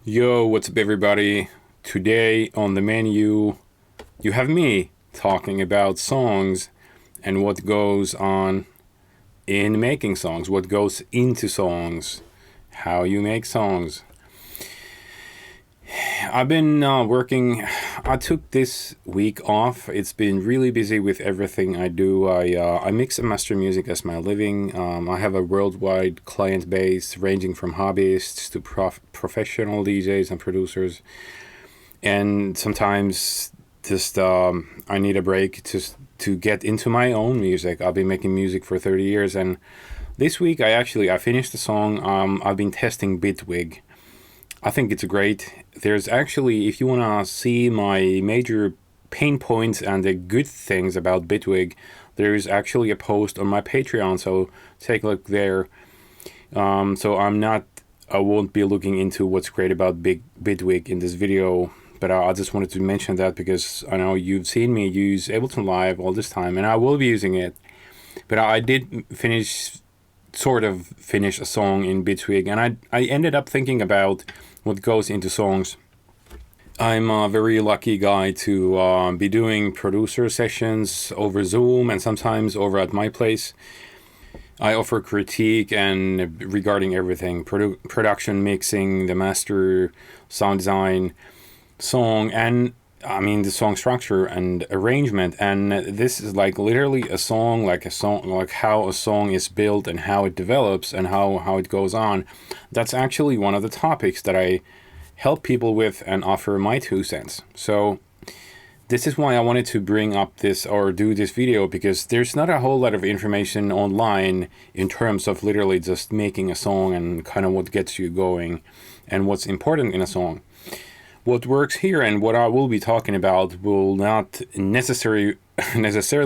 Yo, what's up, everybody? Today on the menu, you have me talking about songs and what goes on in making songs, what goes into songs, how you make songs. I've been working. I took this week off. It's been really busy with everything I do. I mix and master music as my living. I have a worldwide client base ranging from hobbyists to professional DJs and producers. And sometimes just I need a break to get into my own music. I've been making music for 30 years, and this week I finished the song. I've been testing Bitwig. I think it's great. There's actually, if you want to see my major pain points and the good things about Bitwig, there is actually a post on my Patreon, so take a look there. I won't be looking into what's great about Bitwig in this video, but I just wanted to mention that because I know you've seen me use Ableton Live all this time, and I will be using it. But I did finish a song in Bitwig, and I ended up thinking about what goes into songs. I'm a very lucky guy to be doing producer sessions over Zoom and sometimes over at my place. I offer critique and regarding everything, production, mixing, the master, sound design, song, and the song structure and arrangement. And this is like literally a song, like how a song is built and how it develops and how it goes on. That's actually one of the topics that I help people with and offer my 2 cents. So this is why I wanted to bring up this or do this video, because there's not a whole lot of information online in terms of literally just making a song and kind of what gets you going and what's important in a song. What works here and what I will be talking about will not necessarily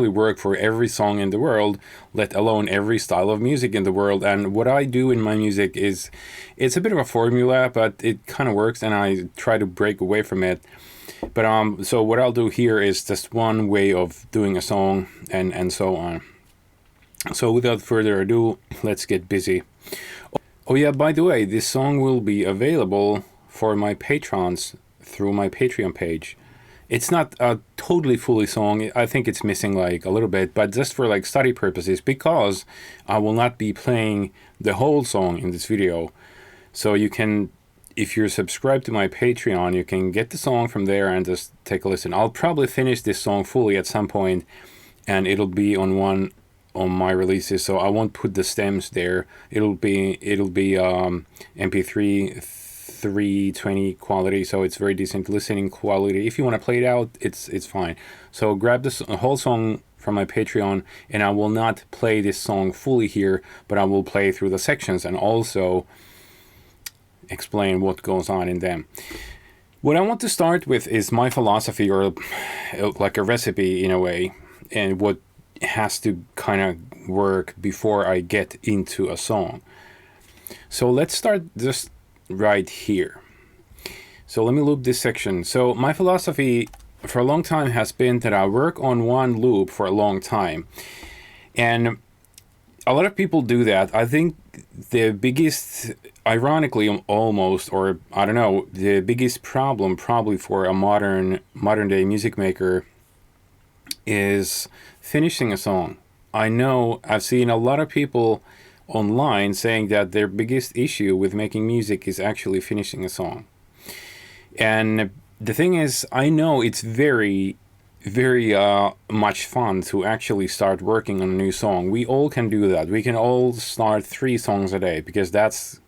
work for every song in the world, let alone every style of music in the world. And what I do in my music it's a bit of a formula, but it kind of works, and I try to break away from it. But so what I'll do here is just one way of doing a song and so on. So without further ado, let's get busy. Oh yeah, by the way, this song will be available for my patrons through my Patreon page. It's not a totally fully song. I think it's missing like a little bit, but just for like study purposes, because I will not be playing the whole song in this video. So you can, if you're subscribed to my Patreon, you can get the song from there and just take a listen. I'll probably finish this song fully at some point, and it'll be on my releases, so I won't put the stems there. It'll be MP3 320 quality, so it's very decent listening quality. If you want to play it out, it's fine. So grab this whole song from my Patreon, and I will not play this song fully here, but I will play through the sections and also explain what goes on in them. What I want to start with is my philosophy, or like a recipe in a way, and what has to kind of work before I get into a song. So let's start just right here. So let me loop this section. So my philosophy for a long time has been that I work on one loop for a long time, and a lot of people do that. I think the biggest, ironically almost, or I don't know, the biggest problem probably for a modern day music maker is finishing a song. I know I've seen a lot of people online saying that their biggest issue with making music is actually finishing a song. And the thing is, I know it's very much fun to actually start working on a new song. We all can do that. We can all start 3 songs a day, because that's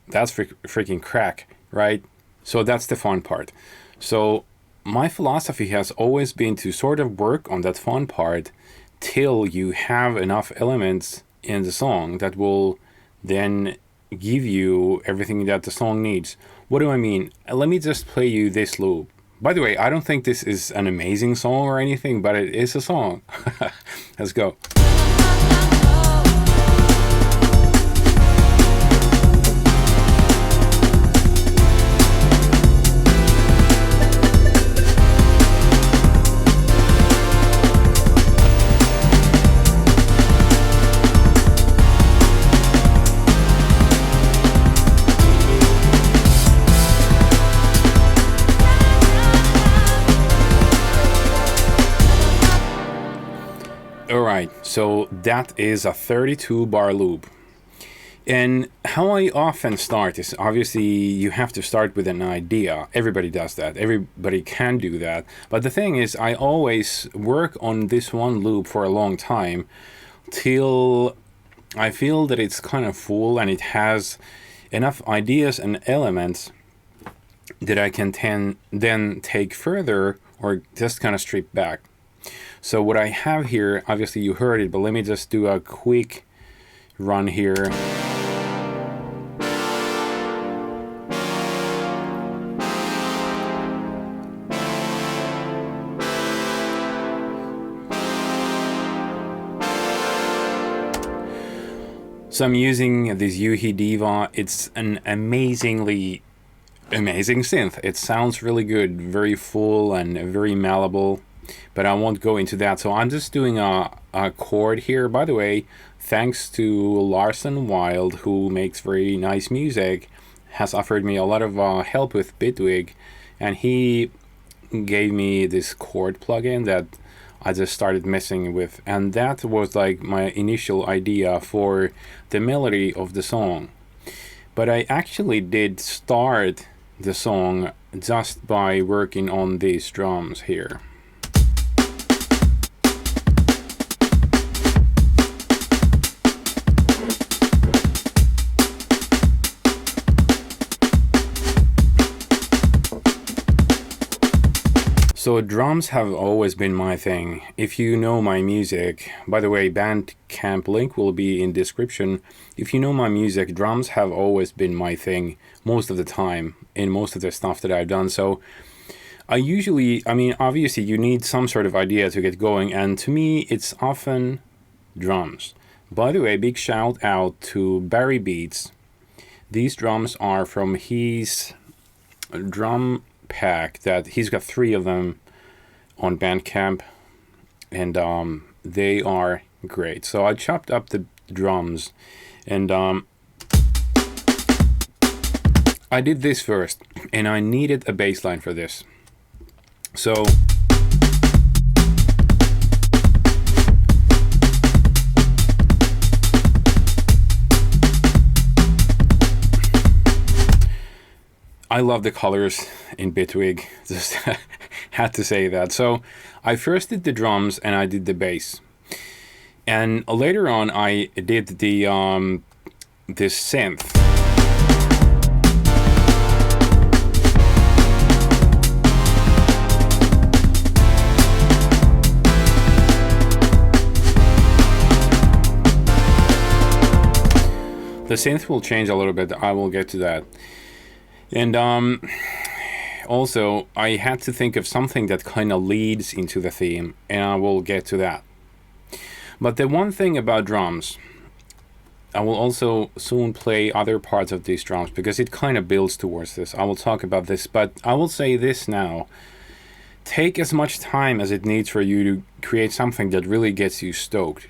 freaking crack, right? So that's the fun part. So my philosophy has always been to sort of work on that fun part till you have enough elements in the song that will then give you everything that the song needs. What do I mean? Let me just play you this loop. By the way, I don't think this is an amazing song or anything, but it is a song. Let's go. So that is a 32 bar loop. And how I often start is, obviously you have to start with an idea. Everybody does that. Everybody can do that. But the thing is, I always work on this one loop for a long time till I feel that it's kind of full and it has enough ideas and elements that I can then take further or just kind of strip back. So what I have here, obviously you heard it, but let me just do a quick run here. So I'm using this Yuhi Diva. It's an amazing synth. It sounds really good, very full and very malleable, but I won't go into that. So I'm just doing a chord here. By the way, thanks to Larson Wild, who makes very nice music, has offered me a lot of help with Bitwig, and he gave me this chord plugin that I just started messing with, and that was like my initial idea for the melody of the song. But I actually did start the song just by working on these drums here. So drums have always been my thing. If you know my music, by the way, Bandcamp link will be in description. If you know my music, drums have always been my thing most of the time in most of the stuff that I've done. So obviously you need some sort of idea to get going, and to me it's often drums. By the way, big shout out to Barry Beats. These drums are from his drum pack that he's got 3 of them on Bandcamp, and they are great. So I chopped up the drums, and I did this first, and I needed a bass line for this. So I love the colors in Bitwig, just had to say that. So I first did the drums and I did the bass. And later on I did the this synth. The synth will change a little bit, I will get to that. And also, I had to think of something that kind of leads into the theme, and I will get to that. But the one thing about drums, I will also soon play other parts of these drums, because it kind of builds towards this. I will talk about this, but I will say this now. Take as much time as it needs for you to create something that really gets you stoked.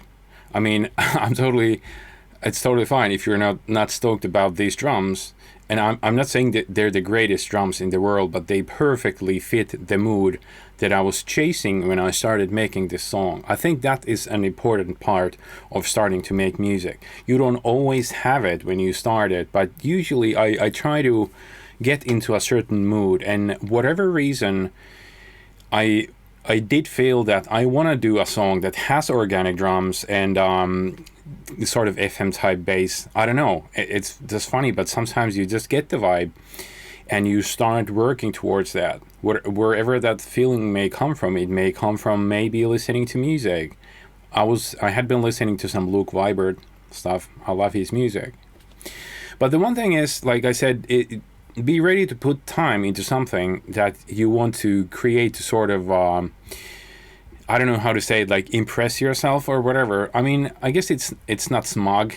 I mean, it's totally fine if you're not stoked about these drums. And I'm not saying that they're the greatest drums in the world, but they perfectly fit the mood that I was chasing when I started making this song. I think that is an important part of starting to make music. You don't always have it when you start it, but usually I try to get into a certain mood, and whatever reason, I did feel that I want to do a song that has organic drums and sort of FM type bass. I don't know, it's just funny, but sometimes you just get the vibe and you start working towards that. Wherever that feeling may come from, it may come from maybe listening to music. I had been listening to some Luke Vibert stuff. I love his music. But the one thing is, like I said, be ready to put time into something that you want to create to sort of I don't know how to say it, like impress yourself or whatever. I mean, I guess it's not smug,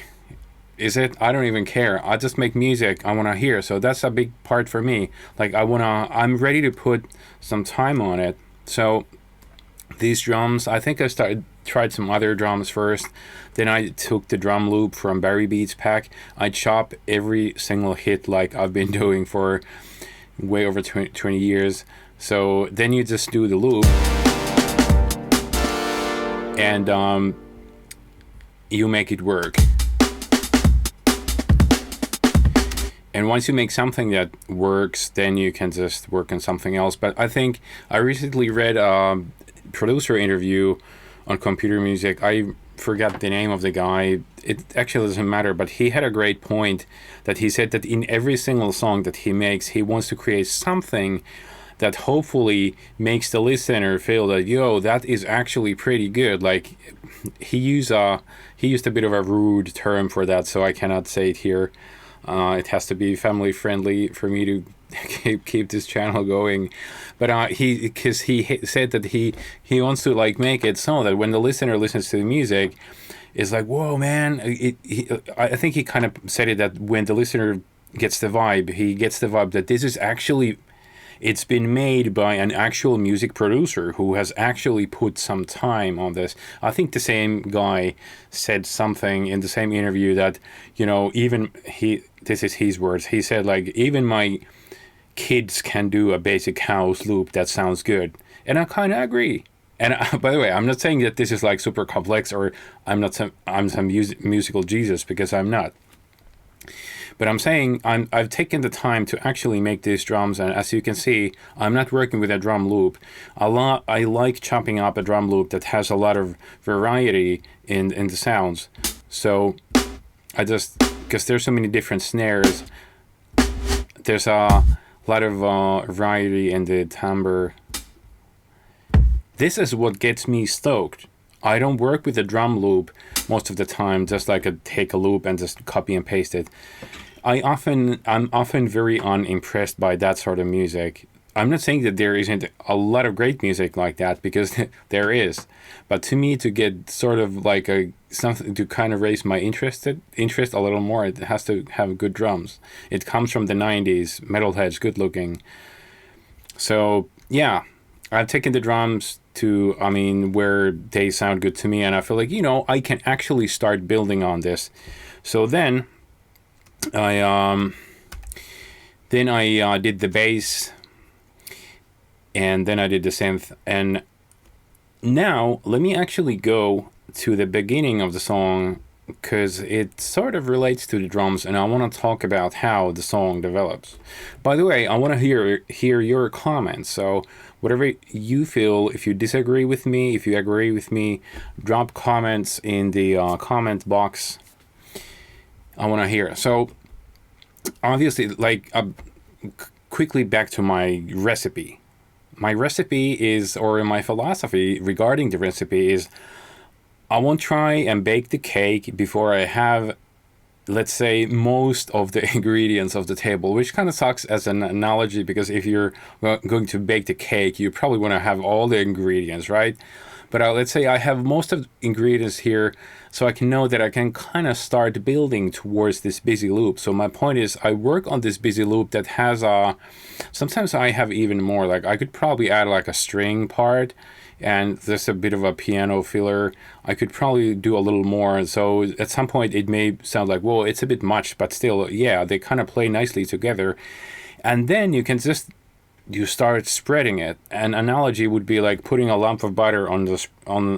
is it? I don't even care. I just make music I want to hear. So that's a big part for me. Like I'm ready to put some time on it. So these drums, I think I tried some other drums first. Then I took the drum loop from Barry Beats pack. I chop every single hit like I've been doing for way over 20 years. So then you just do the loop. And you make it work. And once you make something that works, then you can just work on something else. But I think I recently read a producer interview on computer music. I forgot the name of the guy. It actually doesn't matter, but he had a great point that he said that in every single song that he makes, he wants to create something that hopefully makes the listener feel that, yo, that is actually pretty good. Like, he used a bit of a rude term for that, so I cannot say it here. It has to be family friendly for me to keep this channel going. But he said that he wants to like make it so that when the listener listens to the music, it's like, whoa, man. I think he kind of said it that when the listener gets the vibe, he gets the vibe that this is actually, it's been made by an actual music producer who has actually put some time on this. I think the same guy said something in the same interview that, even this is his words, he said, like, even my kids can do a basic house loop that sounds good. And I kind of agree. And by the way, I'm not saying that this is like super complex or I'm some musical Jesus, because I'm not. But I'm saying I've taken the time to actually make these drums, and as you can see, I'm not working with a drum loop. I like chopping up a drum loop that has a lot of variety in the sounds. So because there's so many different snares, there's a lot of variety in the timbre. This is what gets me stoked. I don't work with a drum loop most of the time, just like take a loop and just copy and paste it. I'm often very unimpressed by that sort of music. I'm not saying that there isn't a lot of great music like that, because there is. But to me, to get sort of like something to kind of raise my interest a little more, it has to have good drums. It comes from the 90s, metalheads, good looking. So yeah, I've taken the drums to, where they sound good to me, and I feel like, I can actually start building on this. So then I did the bass, and then I did the synth, and now let me actually go to the beginning of the song, because it sort of relates to the drums, and I want to talk about how the song develops. By the way, I want to hear your comments, so whatever you feel, if you disagree with me, if you agree with me, drop comments in the comment box. I want to hear. So obviously, quickly back to my recipe. My recipe is, or my philosophy regarding the recipe is, I won't try and bake the cake before I have, let's say, most of the ingredients of the table, which kind of sucks as an analogy, because if you're going to bake the cake, you probably want to have all the ingredients, right? But let's say I have most of the ingredients here, so I can know that I can kind of start building towards this busy loop. So my point is, I work on this busy loop that has sometimes I have even more. Like, I could probably add like a string part, and there's a bit of a piano filler. I could probably do a little more. So at some point it may sound like, whoa, it's a bit much, but still, yeah, they kind of play nicely together. And then you start spreading it. An analogy would be like putting a lump of butter on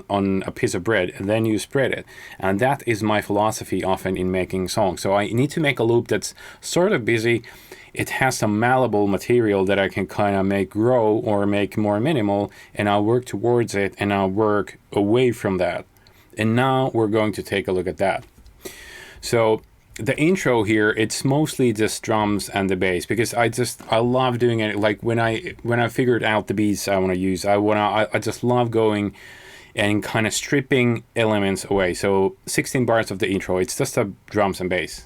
a piece of bread, and then you spread it. And that is my philosophy often in making songs. So I need to make a loop that's sort of busy. It has some malleable material that I can kind of make grow or make more minimal, and I'll work towards it, and I'll work away from that. And now we're going to take a look at that. So the intro here, it's mostly just drums and the bass, because I love doing it. Like when I figured out the beats I want to use, I just love going and kind of stripping elements away. So 16 bars of the intro, it's just a drums and bass.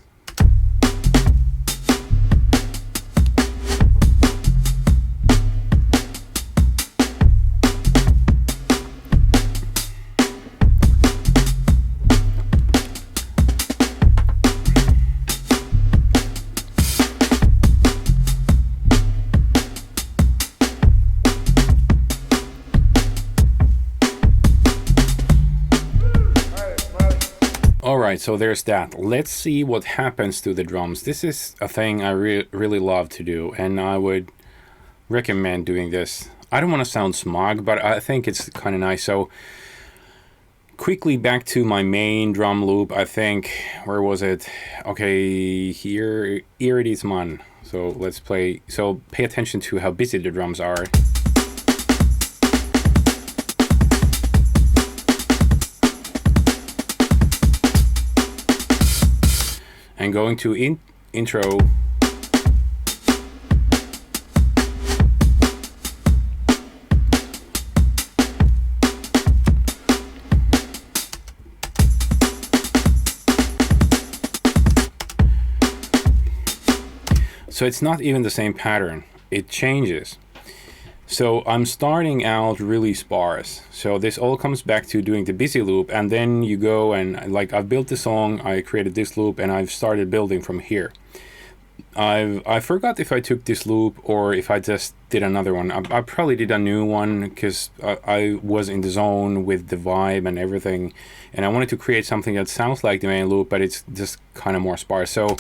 Alright, so there's that. Let's see what happens to the drums. This is a thing I really love to do, and I would recommend doing this. I don't want to sound smug, but I think it's kind of nice. So quickly back to my main drum loop. I think, where was it? Okay, here it is, man. So let's play. So pay attention to how busy the drums are. And going to intro. So it's not even the same pattern, it changes. So I'm starting out really sparse. So this all comes back to doing the busy loop, and then you go and, like, I've built the song, I created this loop, and I've started building from here. I forgot if I took this loop or if I just did another one. I probably did a new one because I was in the zone with the vibe and everything, and I wanted to create something that sounds like the main loop, but it's just kind of more sparse. So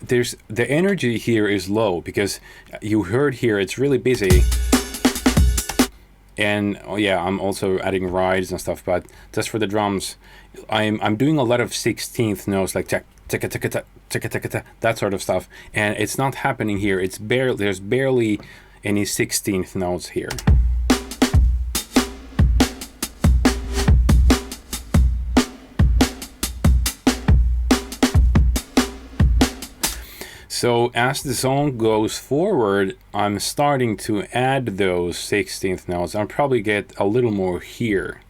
there's the energy here is low because you heard here it's really busy, and oh yeah, I'm also adding rides and stuff. But just for the drums, I'm doing a lot of 16th notes, like check check check check check check, that sort of stuff, and it's not happening here. There's barely any 16th notes here. So as the song goes forward, I'm starting to add those 16th notes. I'll probably get a little more here.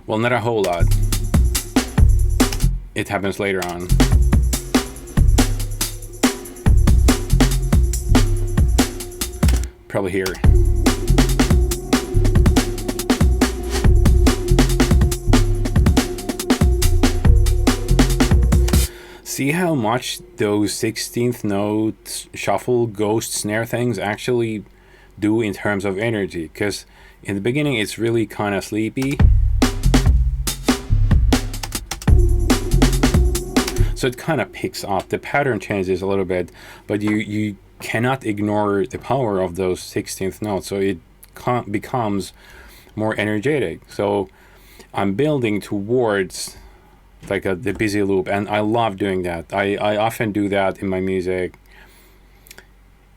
Well, not a whole lot. It happens later on. Probably here. See how much those 16th note shuffle ghost snare things actually do in terms of energy, because in the beginning it's really kind of sleepy, so it kind of picks up, the pattern changes a little bit, but you cannot ignore the power of those 16th notes, so it becomes more energetic. So I'm building towards like the busy loop, and I love doing that. I often do that in my music.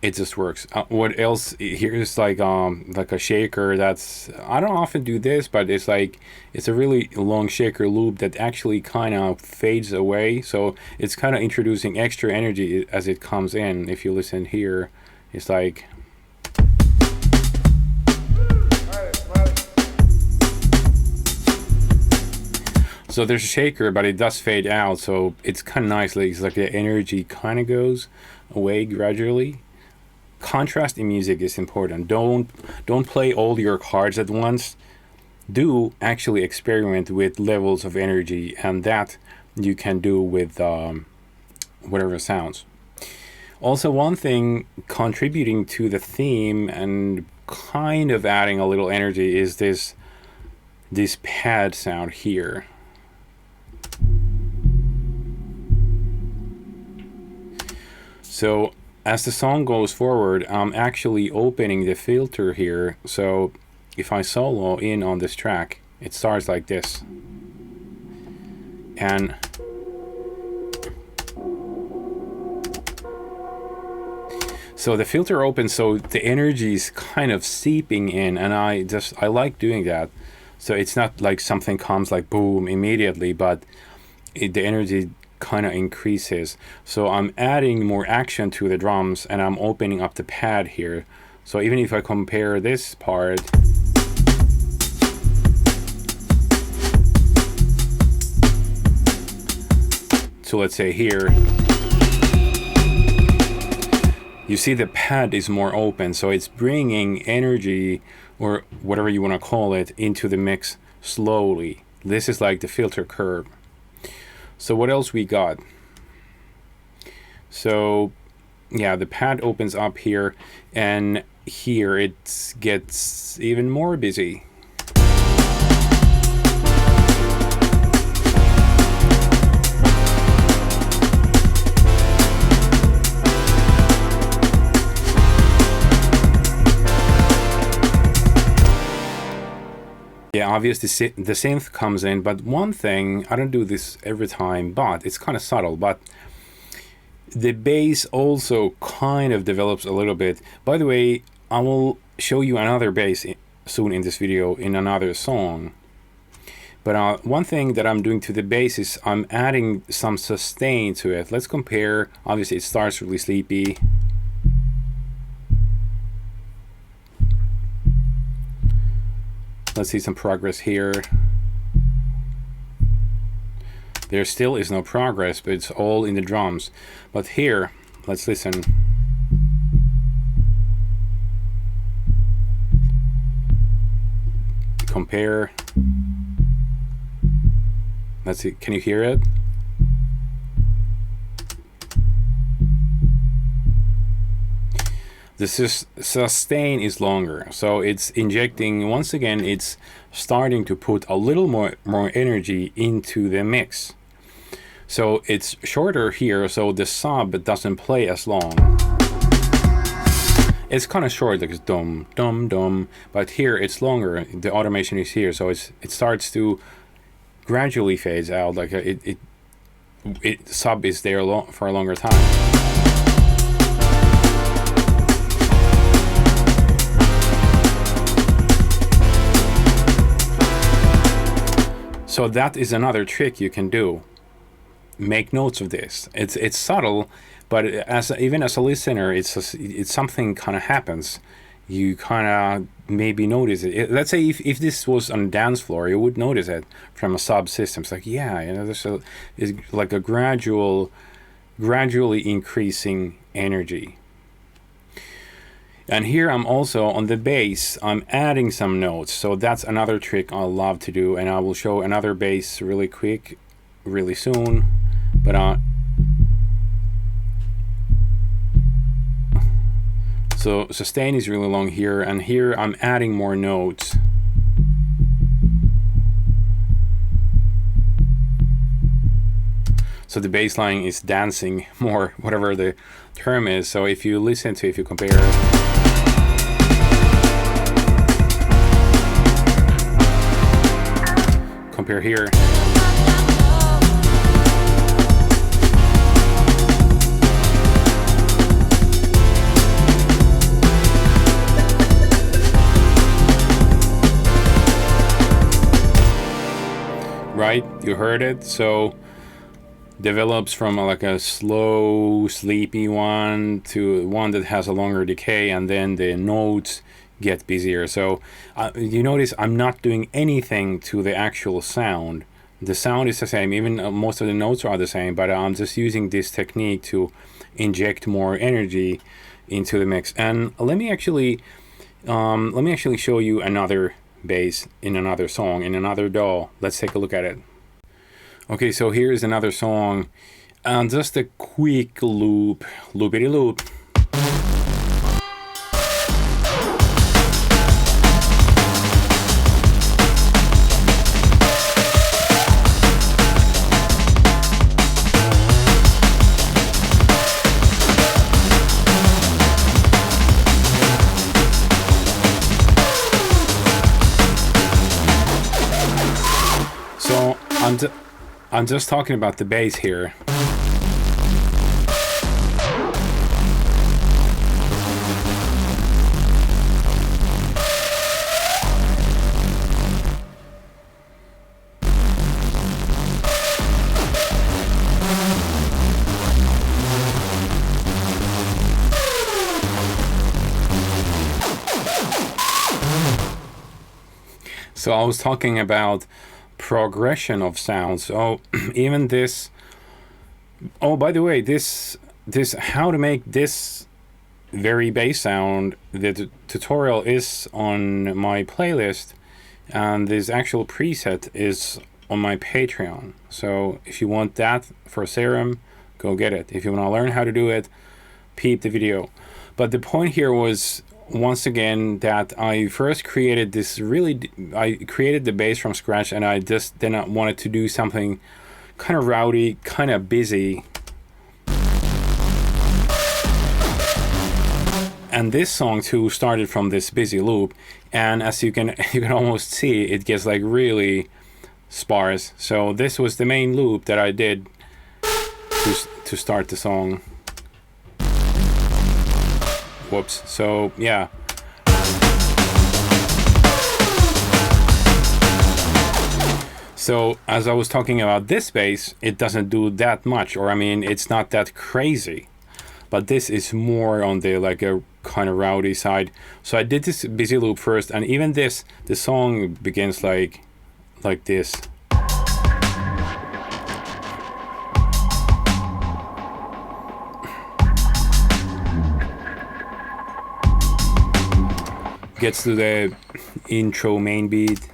It just works. What else? Here's like a shaker. That's, I don't often do this, but it's a really long shaker loop that actually kind of fades away. So it's kind of introducing extra energy as it comes in. If you listen here, it's like. So there's a shaker, but it does fade out, so it's kind of nice. It's like the energy kind of goes away gradually. Contrast in music is important. Don't play all your cards at once. Do actually experiment with levels of energy, and that you can do with whatever sounds. Also, one thing contributing to the theme and kind of adding a little energy is this pad sound here. So as the song goes forward, I'm actually opening the filter here. So if I solo in on this track, it starts like this. And so the filter opens, so the energy is kind of seeping in, and I like doing that. So it's not like something comes like boom immediately, but the energy kind of increases. So I'm adding more action to the drums, and I'm opening up the pad here. So even if I compare this part, so let's say here, you see the pad is more open, so it's bringing energy, or whatever you want to call it, into the mix slowly. This is like the filter curve. So what else we got? So yeah, the pad opens up here, and here it gets even more busy. Yeah, obviously the synth comes in, but one thing, I don't do this every time, but it's kind of subtle, but the bass also kind of develops a little bit. By the way, I will show you another bass soon in this video in another song. But one thing that I'm doing to the bass is I'm adding some sustain to it. Let's compare. Obviously it starts really sleepy. Let's see some progress here. There still is no progress, but it's all in the drums. But here, let's listen. Compare. Let's see, can you hear it? The sustain is longer, so it's injecting, once again, it's starting to put a little more energy into the mix. So it's shorter here, so the sub doesn't play as long. It's kind of short, like it's dum dum dum, but here it's longer. The automation is here, so it starts to gradually phase out. Like it sub is there for a longer time. So that is another trick you can do. Make notes of this. It's subtle, but even as a listener, it's something kind of happens. You kind of maybe notice it. Let's say if this was on a dance floor, you would notice it from a sub system. It's like, yeah, you know, it's like a gradually increasing energy. And here I'm also on the bass, I'm adding some notes. So that's another trick I love to do, and I will show another bass really quick, really soon. But so sustain is really long here, and here I'm adding more notes. So the bass line is dancing more, whatever the term is. So if you listen to, if you compare here. Right, you heard it. So develops from like a slow, sleepy one to one that has a longer decay, and then the notes get busier. So you notice I'm not doing anything to the actual sound. The sound is the same, even most of the notes are the same, but I'm just using this technique to inject more energy into the mix. And let me actually show you another bass in another song, in another DAW. Let's take a look at it. Okay, so here's another song, and just a quick loopity loop. So I'm just talking about the bass here. So I was talking about progression of sounds. So even this, oh, by the way, this how to make this very bass sound, the tutorial is on my playlist, and this actual preset is on my Patreon. So if you want that for Serum, go get it. If you want to learn how to do it, peep the video. But the point here was, once again, that I first created this I created the bass from scratch, and I just then I wanted to do something kind of rowdy, kind of busy. And this song too started from this busy loop, and as you can you can almost see, it gets like really sparse. So this was the main loop that I did to start the song. Whoops. So yeah. So as I was talking about this bass, it doesn't do that much, or I mean, it's not that crazy. But this is more on the like a kind of rowdy side. So I did this busy loop first, and even this, the song begins like this. Gets to the intro main beat.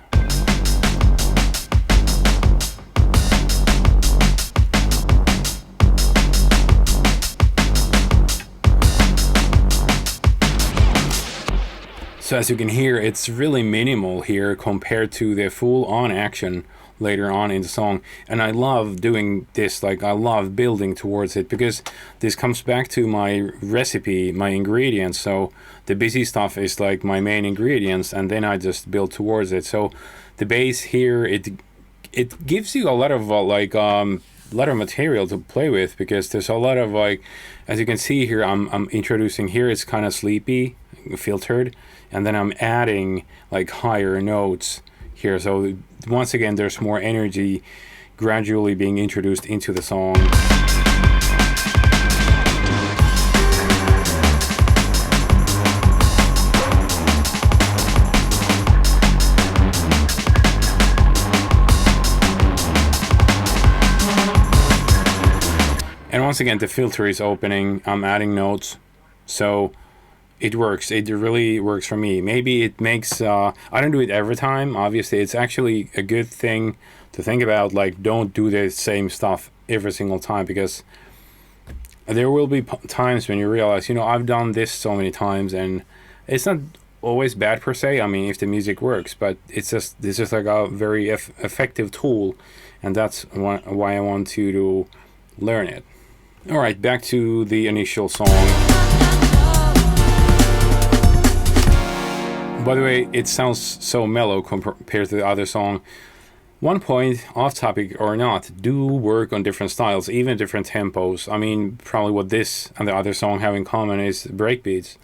So as you can hear, it's really minimal here compared to the full-on action later on in the song. And I love doing this, like I love building towards it, because this comes back to my recipe, my ingredients. So the busy stuff is like my main ingredients, and then I just build towards it. So the bass here, it gives you a lot of lot of material to play with, because there's a lot of like, as you can see here, I'm introducing here, it's kind of sleepy, filtered, and then I'm adding like higher notes here. So once again, there's more energy gradually being introduced into the song. And once again, the filter is opening, I'm adding notes. So it works. It really works for me. Maybe it makes, I don't do it every time. Obviously, it's actually a good thing to think about. Like, don't do the same stuff every single time, because there will be times when you realize, you know, I've done this so many times, and it's not always bad per se. I mean, if the music works, but it's just like a very effective tool, and that's why I want you to learn it. All right, back to the initial song. By the way, it sounds so mellow compared to the other song. One point, off topic or not, do work on different styles, even different tempos. I mean, probably what this and the other song have in common is breakbeats.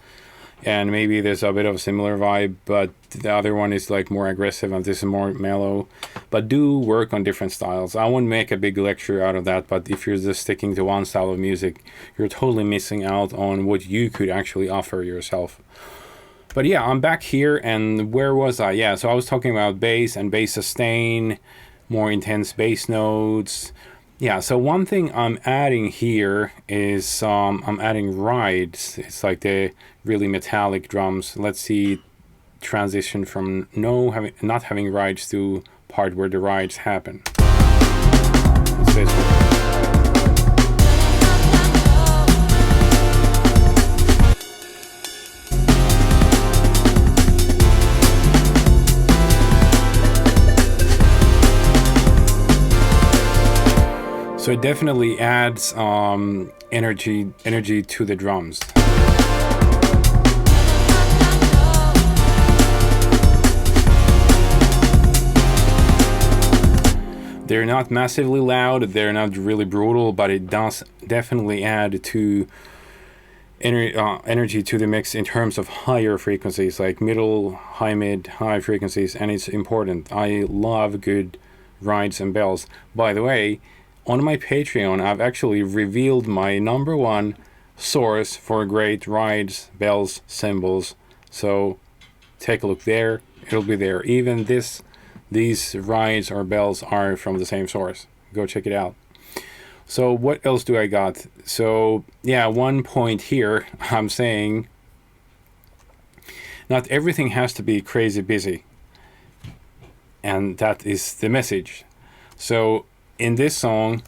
And maybe there's a bit of a similar vibe, but the other one is like more aggressive and this is more mellow. But do work on different styles. I won't make a big lecture out of that, but if you're just sticking to one style of music, you're totally missing out on what you could actually offer yourself. But yeah, I'm back here, and where was I? Yeah, so I was talking about bass and bass sustain, more intense bass notes. Yeah, so one thing I'm adding here is I'm adding rides. It's like the really metallic drums. Let's see, transition from not having rides to part where the rides happen. It's this one. So it definitely adds energy to the drums. They're not massively loud, they're not really brutal, but it does definitely add to energy to the mix in terms of higher frequencies, like middle, high, mid, high frequencies, and it's important. I love good rides and bells. By the way, on my Patreon, I've actually revealed my #1 source for great rides, bells, cymbals. So take a look there. It'll be there. Even these rides or bells are from the same source. Go check it out. So what else do I got? So yeah, one point here, I'm saying not everything has to be crazy busy. And that is the message. So in this song,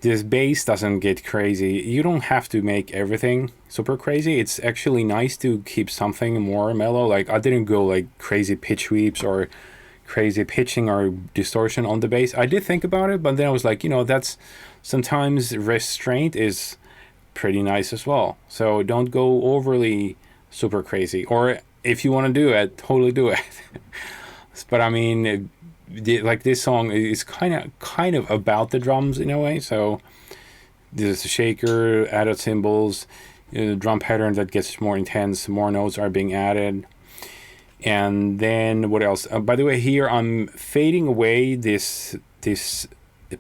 this bass doesn't get crazy. You don't have to make everything super crazy. It's actually nice to keep something more mellow. Like I didn't go like crazy pitch sweeps or crazy pitching or distortion on the bass. I did think about it, but then I was like, you know, that's sometimes restraint is pretty nice as well. So don't go overly super crazy. Or if you want to do it, totally do it. But I mean, like this song is kind of about the drums in a way. So there's a shaker, added cymbals, drum pattern that gets more intense, more notes are being added. And then what else? By the way, here I'm fading away this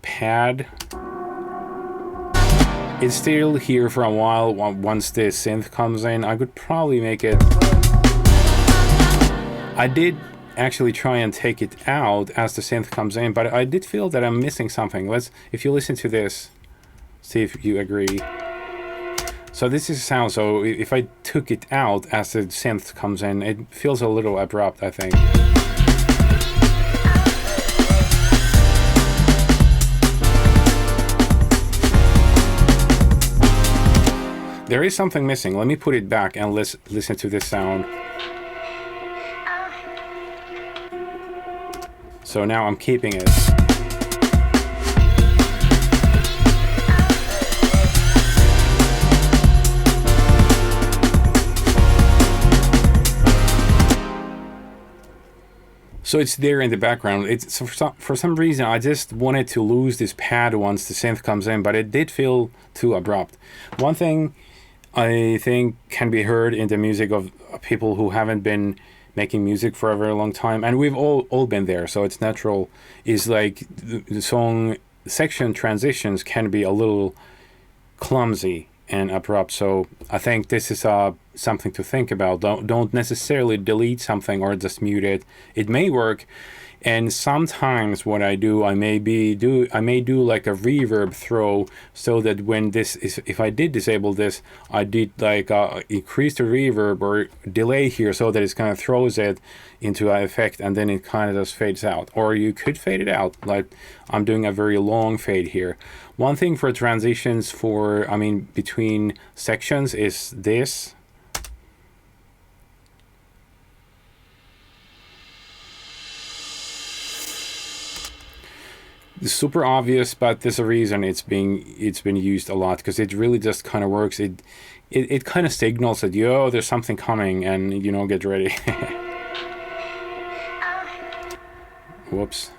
pad. It's still here for a while. Once the synth comes in, I could probably make it. I did actually try and take it out as the synth comes in, but I did feel that I'm missing something. If you listen to this, see if you agree. So this is sound. So if I took it out as the synth comes in, it feels a little abrupt, I think. There is something missing. Let me put it back and let's listen to this sound. So now I'm keeping it. So it's there in the background. It's for some reason I just wanted to lose this pad once the synth comes in, but it did feel too abrupt. One thing I think can be heard in the music of people who haven't been making music for a very long time, and we've all been there, so it's natural, is like the song section transitions can be a little clumsy and abrupt. So I think this is something to think about. Don't necessarily delete something or just mute it. It may work. And sometimes what I do, I may do like a reverb throw, so that when this is, if I did disable this, I did like increase the reverb or delay here, so that it kind of throws it into an effect, and then it kind of just fades out. Or you could fade it out, like I'm doing a very long fade here. One thing for transitions between sections is this. It's super obvious, but there's a reason it's been used a lot, because it really just kind of works. It kind of signals that, yo, there's something coming, and get ready. Whoops.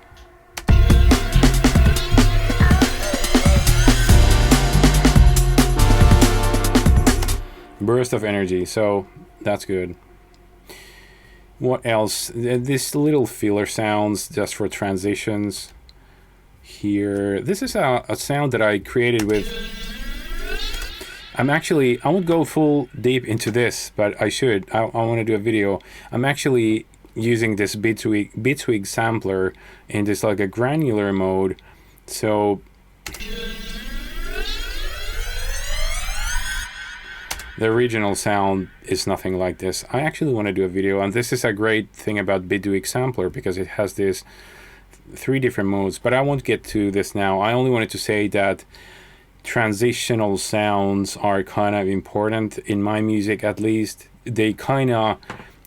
Burst of energy, so that's good. What else? This little filler sounds just for transitions. Here, this is a sound that I created with. I won't go full deep into this, but I should. I want to do a video. I'm actually using this Bitwig sampler in this like a granular mode. So the original sound is nothing like this. I actually want to do a video, and this is a great thing about Bitwig sampler, because it has this 3 different modes, but I won't get to this now. I only wanted to say that transitional sounds are kind of important in my music, at least. They kind of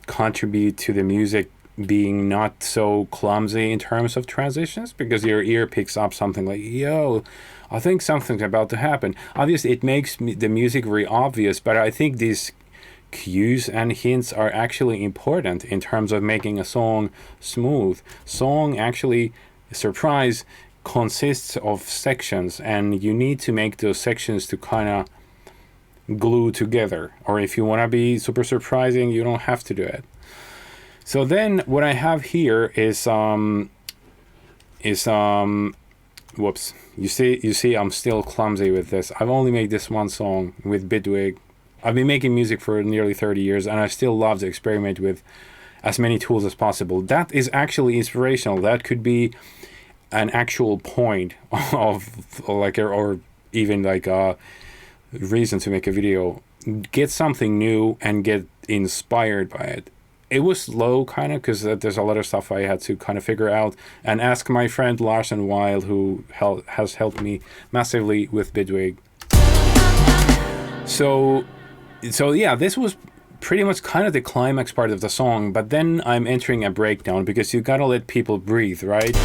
contribute to the music being not so clumsy in terms of transitions, because your ear picks up something like, yo, I think something's about to happen. Obviously, it makes the music very obvious, but I think these cues and hints are actually important in terms of making a song smooth. Song, actually, surprise, consists of sections, and you need to make those sections to kind of glue together. Or if you want to be super surprising, you don't have to do it. So then what I have here is whoops, you see I'm still clumsy with this. I've only made this one song with Bitwig. I've been making music for nearly 30 years, and I still love to experiment with as many tools as possible. That is actually inspirational. That could be an actual point of like, or even like a reason to make a video. Get something new and get inspired by it. It was slow, kind of, because there's a lot of stuff I had to kind of figure out and ask my friend Larson Wild, who has helped me massively with Bitwig. So yeah, this was pretty much kind of the climax part of the song, but then I'm entering a breakdown, because you gotta let people breathe, right?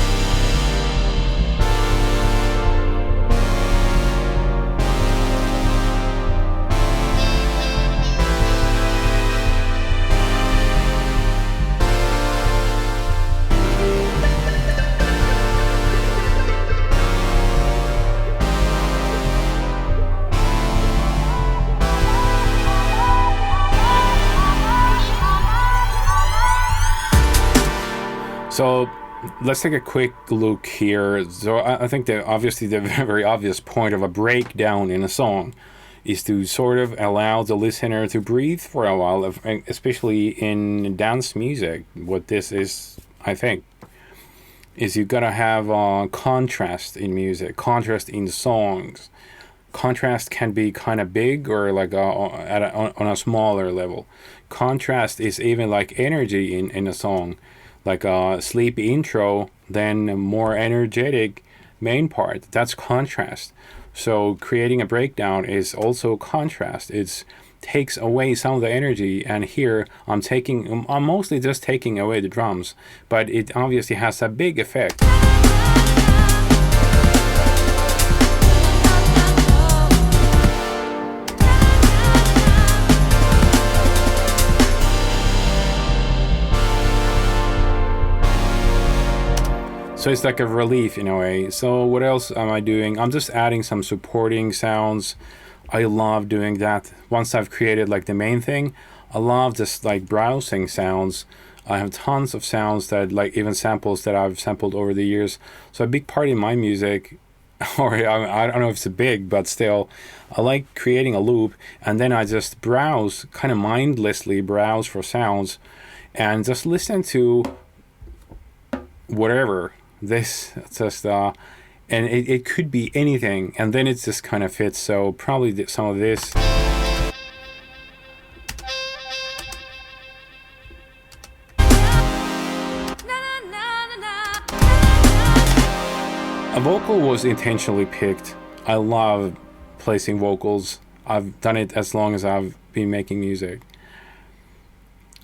So let's take a quick look here. So I think that obviously the very obvious point of a breakdown in a song is to sort of allow the listener to breathe for a while, especially in dance music. What this is, I think, is you gotta have contrast in music, contrast in songs. Contrast can be kind of big or like on a smaller level. Contrast is even like energy in a song, like a sleepy intro, then a more energetic main part. That's contrast. So creating a breakdown is also contrast. It takes away some of the energy, and here I'm mostly just taking away the drums, but it obviously has a big effect. So it's like a relief in a way. So what else am I doing? I'm just adding some supporting sounds. I love doing that. Once I've created like the main thing, I love just like browsing sounds. I have tons of sounds that like even samples that I've sampled over the years. So a big part in my music, or I don't know if it's a big, but still, I like creating a loop, and then I just browse, kind of mindlessly browse for sounds, and just listen to whatever. This just and it could be anything, and then it just kind of fits. So probably some of this. A vocal was intentionally picked. I love placing vocals. I've done it as long as I've been making music.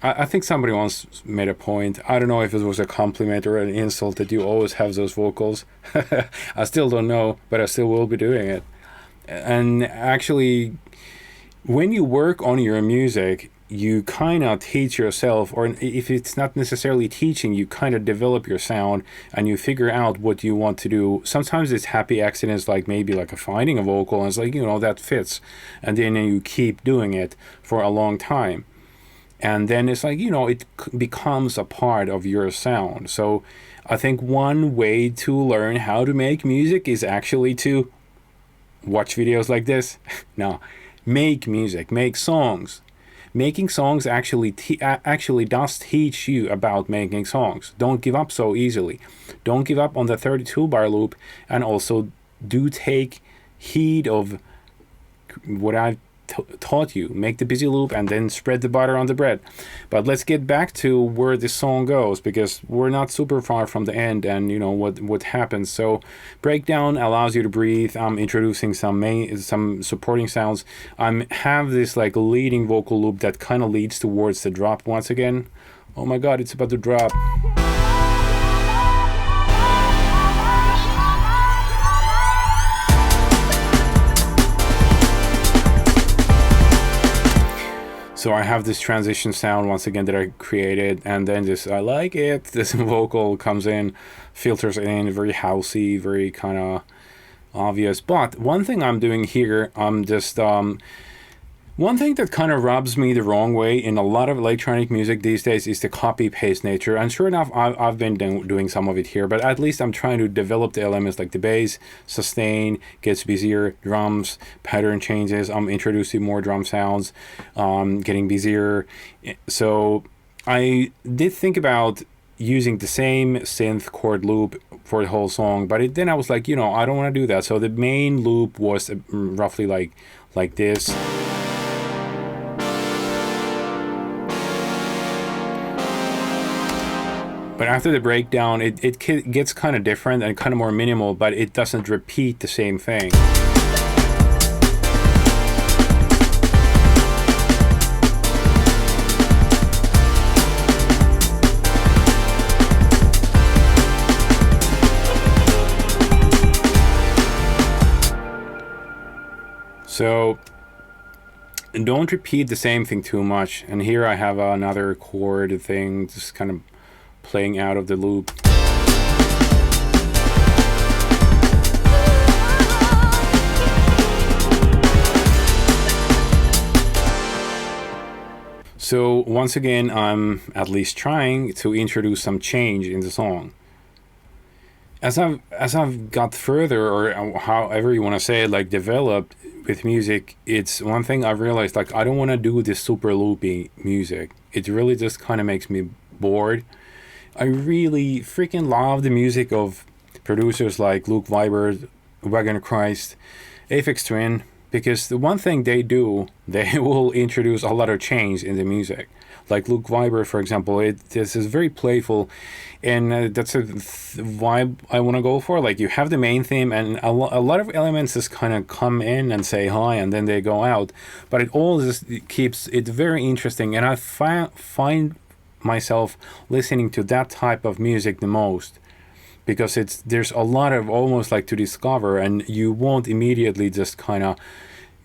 I think somebody once made a point. I don't know if it was a compliment or an insult that you always have those vocals. I still don't know, but I still will be doing it. And actually, when you work on your music, you kind of teach yourself, or if it's not necessarily teaching, you kind of develop your sound and you figure out what you want to do. Sometimes it's happy accidents, like maybe like finding a vocal, and it's like, that fits. And then you keep doing it for a long time. And then it's like, it becomes a part of your sound. So I think one way to learn how to make music is actually to watch videos like this. No, make music, make songs. Making songs actually does teach you about making songs. Don't give up so easily. Don't give up on the 32 bar loop, and also do take heed of what I've taught you. Make the busy loop and then spread the butter on the bread. But let's get back to where this song goes, because we're not super far from the end, and what happens. So breakdown allows you to breathe. I'm introducing some supporting sounds. I have this like leading vocal loop that kind of leads towards the drop once again. Oh my god, it's about to drop. So I have this transition sound once again that I created, and then I like it. This vocal comes in, filters in, very housey, very kind of obvious. But one thing I'm doing here, I'm just one thing that kind of rubs me the wrong way in a lot of electronic music these days is the copy-paste nature. And sure enough, I've been doing some of it here, but at least I'm trying to develop the elements like the bass, sustain, gets busier, drums, pattern changes. I'm introducing more drum sounds, getting busier. So I did think about using the same synth chord loop for the whole song, but then I was like, I don't want to do that. So the main loop was roughly like this. But after the breakdown, it gets kind of different and kind of more minimal, but it doesn't repeat the same thing. So don't repeat the same thing too much. And here I have another chord thing, just kind of playing out of the loop. So once again, I'm at least trying to introduce some change in the song. As I've got further, or however you want to say it, like developed with music, it's one thing I've realized, like I don't want to do this super loopy music. It really just kind of makes me bored. I really freaking love the music of producers like Luke Vibert, Wagon Christ, Aphex Twin, because the one thing they do, they will introduce a lot of change in the music. Like Luke Vibert, for example, this is very playful, and that's a vibe I want to go for. Like you have the main theme, and a lot of elements just kind of come in and say hi, and then they go out. But it all just keeps it very interesting, and I find myself listening to that type of music the most, because there's a lot of almost like to discover, and you won't immediately just kind of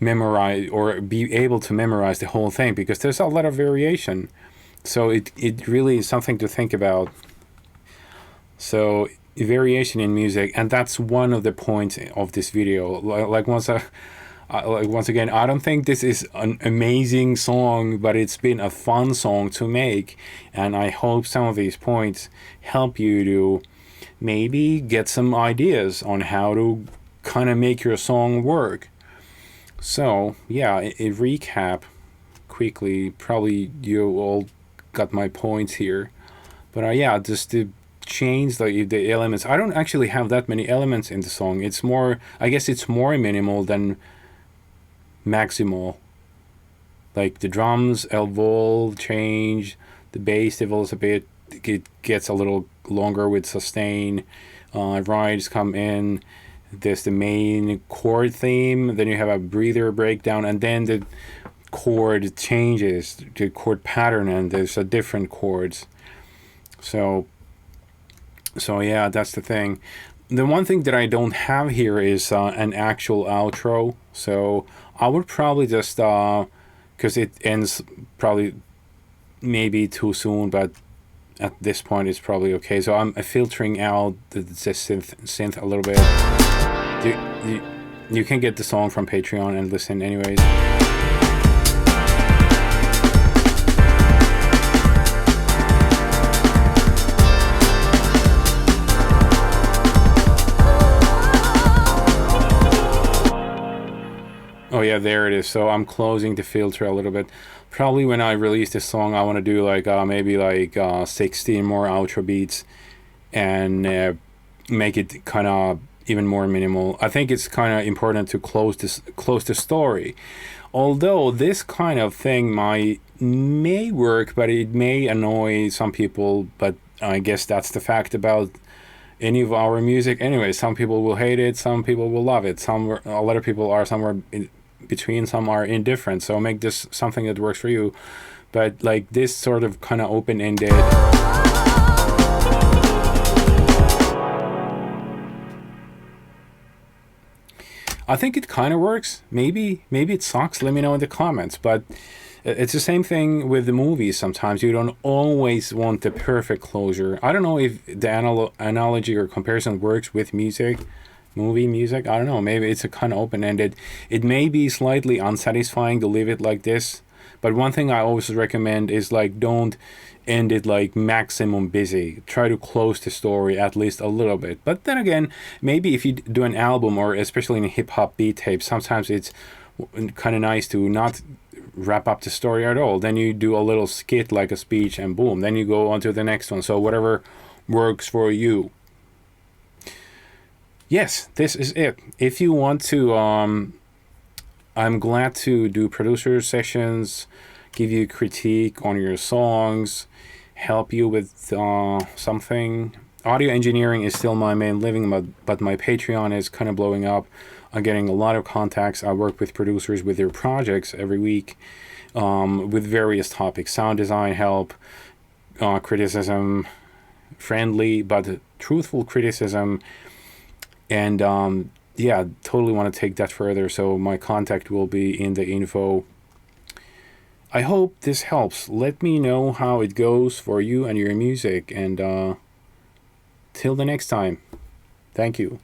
memorize or be able to memorize the whole thing, because there's a lot of variation. So it really is something to think about. So variation in music, and that's one of the points of this video. Like once again, I don't think this is an amazing song, but it's been a fun song to make, and I hope some of these points help you to maybe get some ideas on how to kind of make your song work. So yeah, a recap quickly. Probably you all got my points here, but yeah, just to change the elements. I don't actually have that many elements in the song. It's more, I guess it's more minimal than maximal. Like the drums evolve, change, the bass evolves a bit, it gets a little longer with sustain, rides come in, there's the main chord theme, then you have a breather breakdown, and then the chord changes, the chord pattern, and there's a different chords. So yeah, that's the thing. The one thing that I don't have here is an actual outro, so I would probably just because it ends probably maybe too soon, but at this point it's probably okay. So I'm filtering out the synth a little bit. You can get the song from Patreon and listen anyways. Oh yeah, there it is. So I'm closing the filter a little bit. Probably when I release this song, I want to do like maybe like 16 more outro beats, and make it kind of even more minimal. I think it's kind of important to close the story. Although this kind of thing may work, but it may annoy some people. But I guess that's the fact about any of our music. Anyway, some people will hate it, some people will love it. A lot of people are somewhere in between, some are indifferent. So make this something that works for you. But like this sort of kind of open-ended, I think it kind of works. Maybe it sucks. Let me know in the comments. But it's the same thing with the movies. Sometimes you don't always want the perfect closure. I don't know if the analogy or comparison works with movie music. I don't know. Maybe it's a kind of open-ended. It may be slightly unsatisfying to leave it like this. But one thing I always recommend is like don't end it like maximum busy. Try to close the story at least a little bit. But then again, maybe if you do an album, or especially in a hip-hop beat tape, sometimes it's kind of nice to not wrap up the story at all. Then you do a little skit like a speech, and boom, then you go on to the next one. So whatever works for you. Yes, this is it. If you want to, I'm glad to do producer sessions, give you critique on your songs, help you with something. Audio engineering is still my main living, but my Patreon is kind of blowing up. I'm getting a lot of contacts. I work with producers with their projects every week, with various topics: sound design help, criticism, friendly but truthful criticism, and yeah, totally want to take that further. So my contact will be in the info. I hope this helps. Let me know how it goes for you and your music, and till the next time, thank you.